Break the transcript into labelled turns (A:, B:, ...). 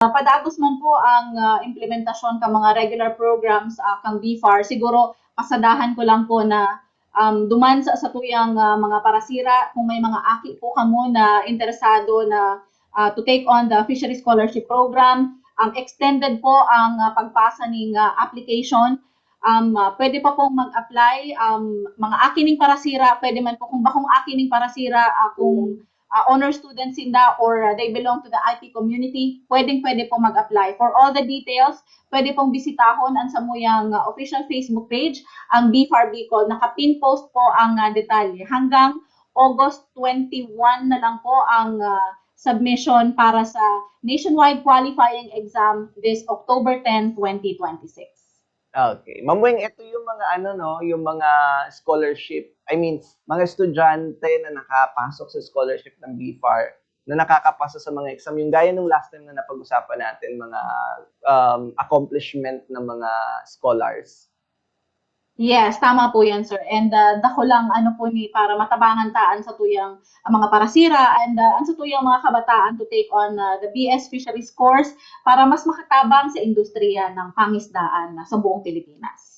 A: Padagos man po ang implementasyon ka mga regular programs kang BFAR, siguro pasadahan ko lang po na duman sa tuyang mga parasira, kung may mga aki po kamo na interesado na to take on the Fishery Scholarship Program, extended po ang pagpasa ng application. Pwede pa pong mag-apply, mga akining parasira, pwede man po kung bakong akining parasira, kung honor students sinda or they belong to the IP community, pwede po mag-apply. For all the details, pwede pong bisitahon ang samuyang official Facebook page, ang BFAR Bicol. Naka-pin post po ang detalye. Hanggang August 21 na lang po ang submission para sa nationwide qualifying exam this October 10, 2026.
B: Okay. Ma'am Weng, ito yung mga yung mga scholarship, mga estudyante na nakapasok sa scholarship ng BFAR na nakakapasa sa mga exam. Yung gaya nung last time na napag-usapan natin, mga accomplishment ng mga scholars.
A: Yes, tama po yan, sir. And dako lang po ni para matabangan taan sa tuyang mga parasira and ang sa tuyang mga kabataan to take on the BS Fisheries course para mas makatabang sa industriya ng pangisdaan sa buong Pilipinas.